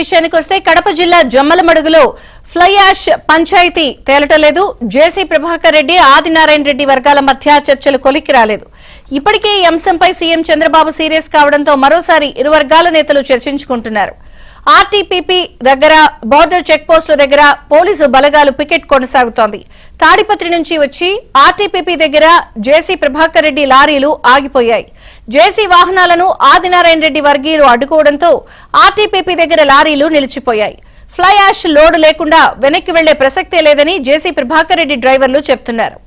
విషయానికి వస్తే కడప జిల్లా జమ్మలమడుగులో ఫ్లై యాష్ పంచాయతీ తేలటలేదు. జేసీ ప్రభాకర్ రెడ్డి, ఆదినారాయణ రెడ్డి వర్గాల మధ్య చర్చలు కొలిక్కి రాలేదు. ఇప్పటికే ఈ అంశంపై సీఎం చంద్రబాబు సీరియస్ కావడంతో మరోసారి ఇరు వర్గాల నేతలు చర్చించుకుంటున్నారు. ఆర్టీపీపీ దగ్గర, బోర్డర్ చెక్ పోస్టుల దగ్గర పోలీసు బలగాలు పికెట్ కొనసాగుతోంది. తాడిపత్రి నుంచి వచ్చి ఆర్టీపీపీ దగ్గర జేసీ ప్రభాకర్ రెడ్డి లారీలు ఆగిపోయాయి. జేసీ వాహనాలను ఆదినారాయణ రెడ్డి వర్గీయులు అడ్డుకోవడంతో ఆర్టీపీపీ దగ్గర లారీలు నిలిచిపోయాయి. ఫ్లై యాష్ లోడ్ లేకుండా వెనక్కి వెళ్లే ప్రసక్తే లేదని జేసీ ప్రభాకర్ రెడ్డి డ్రైవర్లు చెబుతున్నారు.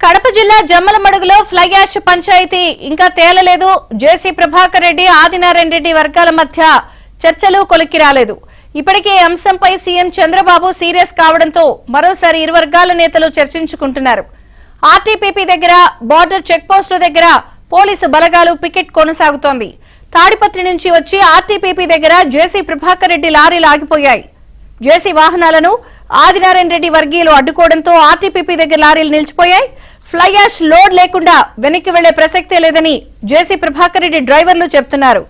కడప జిల్లా జమ్మలమడుగులో ఫ్లై యాష్ పంచాయతీ ఇంకా తేలలేదు. జేసీ ప్రభాకర్ రెడ్డి, ఆదినారాయణ రెడ్డి వర్గాల మధ్య చర్చలు కొలిక్కి రాలేదు. ఇప్పటికే ఈ అంశంపై సీఎం చంద్రబాబు సీరియస్ కావడంతో మరోసారి ఇరు వర్గాల నేతలు చర్చించుకుంటున్నారు. ఆర్టీపీపీ దగ్గర, బోర్డర్ చెక్ పోస్టుల దగ్గర పోలీసు బలగాలు పికెట్ కొనసాగుతోంది. తాడిపత్రి నుంచి వచ్చి ఆర్టీపీపీ దగ్గర జేసీ ప్రభాకర్ రెడ్డి లారీలు ఆగిపోయాయి. జేసీ వాహనాలను ఆదినారాయణ రెడ్డి వర్గీయులు అడ్డుకోవడంతో ఆర్టీపీపీ దగ్గర లారీలు నిలిచిపోయాయి. ఫ్లై యాష్ లోడ్ లేకుండా వెనక్కి వెళ్లే ప్రసక్తే లేదని జేసీ ప్రభాకర్ రెడ్డి డ్రైవర్లు చెబుతున్నారు.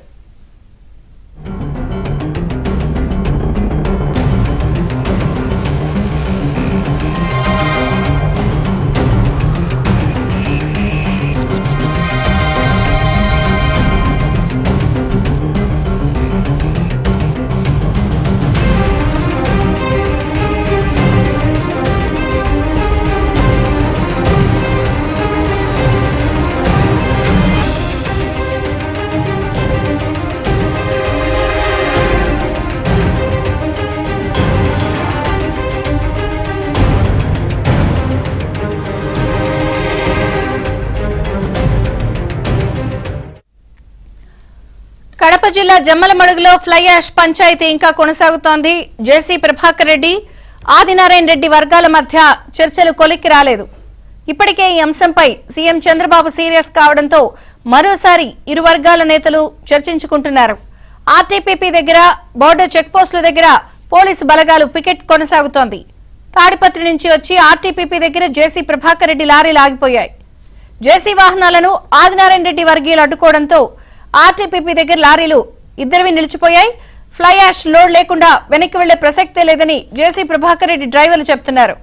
కడప జిల్లా జమ్మలమడుగులో ఫ్లై యాష్ పంచాయతీ ఇంకా కొనసాగుతోంది. జేసీ ప్రభాకర్ రెడ్డి, ఆదినారాయణ రెడ్డి వర్గాల మధ్య చర్చలు కొలిక్కి రాలేదు. ఇప్పటికే ఈ అంశంపై సీఎం చంద్రబాబు సీరియస్ కావడంతో మరోసారి ఇరు వర్గాల నేతలు చర్చించుకుంటున్నారు. ఆర్టీపీపీ దగ్గర, బోర్డర్ చెక్ పోస్టుల దగ్గర పోలీసు బలగాలు పికెట్ కొనసాగుతోంది. తాడిపత్రి నుంచి వచ్చి ఆర్టీపీపీ దగ్గర జేసీ ప్రభాకర్ రెడ్డి లారీలు ఆగిపోయాయి. జేసీ వాహనాలను ఆదినారాయణ రెడ్డి వర్గీయులు అడ్డుకోవడంతో ఆర్టీపీపీ దగ్గర లారీలు ఇద్దరివి నిలిచిపోయాయి. ఫ్లై యాష్ లోడ్ లేకుండా వెనక్కి వెళ్లే ప్రసక్తే లేదని జేసీ ప్రభాకర్ రెడ్డి డ్రైవర్లు చెబుతున్నారు.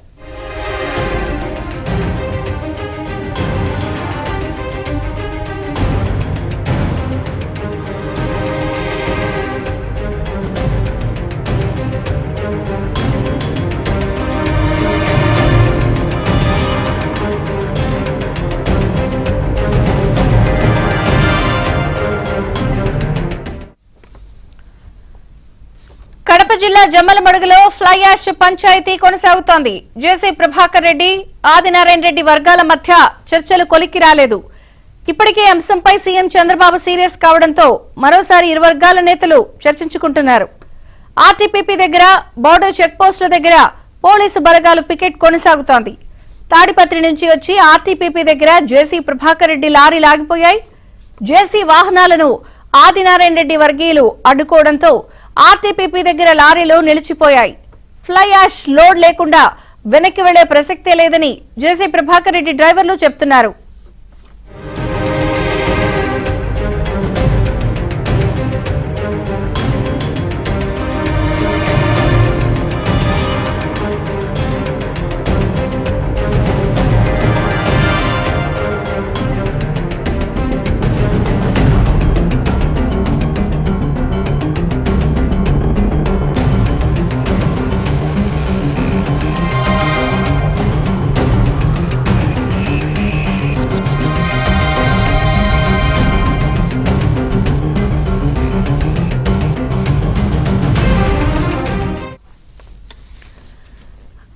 కడప జిల్లా జమ్మలమడుగులో ఫ్లై యాష్ పంచాయతీ కొనసాగుతోంది. జేసీ ప్రభాకర్ రెడ్డి, ఆదినారాయణ రెడ్డి వర్గాల మధ్య చర్చలు కొలిక్కి రాలేదు. ఇప్పటికే అంశంపై సీఎం చంద్రబాబు సీరియస్ కావడంతో మరోసారి ఇరు వర్గాల నేతలు చర్చించుకుంటున్నారు. ఆర్టీపీపీ దగ్గర, బోర్డర్ చెక్ పోస్టుల దగ్గర పోలీసు బలగాలు పికెట్ కొనసాగుతోంది. తాడిపత్రి నుంచి వచ్చి ఆర్టీపీపీ దగ్గర జేసీ ప్రభాకర్ రెడ్డి లారీలు ఆగిపోయాయి. జేసీ వాహనాలను ఆదినారాయణ రెడ్డి వర్గీయులు అడ్డుకోవడంతో ఆర్టీపీపీ దగ్గర లారీలు నిలిచిపోయాయి. ఫ్లై యాష్ లోడ్ లేకుండా వెనక్కి వెళ్లే ప్రసక్తే లేదని జేసీ ప్రభాకర్ రెడ్డి డ్రైవర్లు చెబుతున్నారు.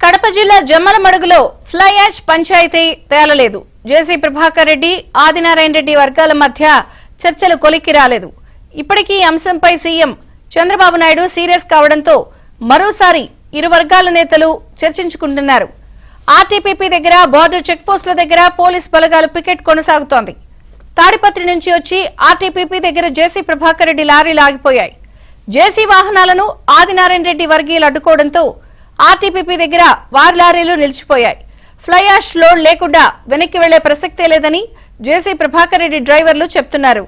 కడప జిల్లా జమ్మలమడుగులో ఫ్లై యాష్ పంచాయతీ తేలలేదు. జేసీ ప్రభాకర్ రెడ్డి, ఆదినారాయణ రెడ్డి వర్గాల మధ్య చర్చలు కొలిక్కి రాలేదు. ఇప్పటికీ ఈ అంశంపై సీఎం చంద్రబాబు నాయుడు సీరియస్ కావడంతో మరోసారి ఇరు వర్గాల నేతలు చర్చించుకుంటున్నారు. ఆర్టీపీపీ దగ్గర, బోర్డర్ చెక్ పోస్టుల దగ్గర పోలీస్ బలగాల పికెట్ కొనసాగుతోంది. తాడిపత్రి నుంచి వచ్చి ఆర్టీపీపీ దగ్గర జేసీ ప్రభాకర్ రెడ్డి లారీలు ఆగిపోయాయి. జేసీ వాహనాలను ఆదినారాయణ రెడ్డి వర్గీయులు అడ్డుకోవడంతో ఆర్టీపీపీ దగ్గర వారి లారీలు నిలిచిపోయాయి. ఫ్లై యాష్ లోడ్ లేకుండా వెనక్కి వెళ్లే ప్రసక్తే లేదని జేసీ ప్రభాకర్ రెడ్డి డ్రైవర్లు చెప్తున్నారు.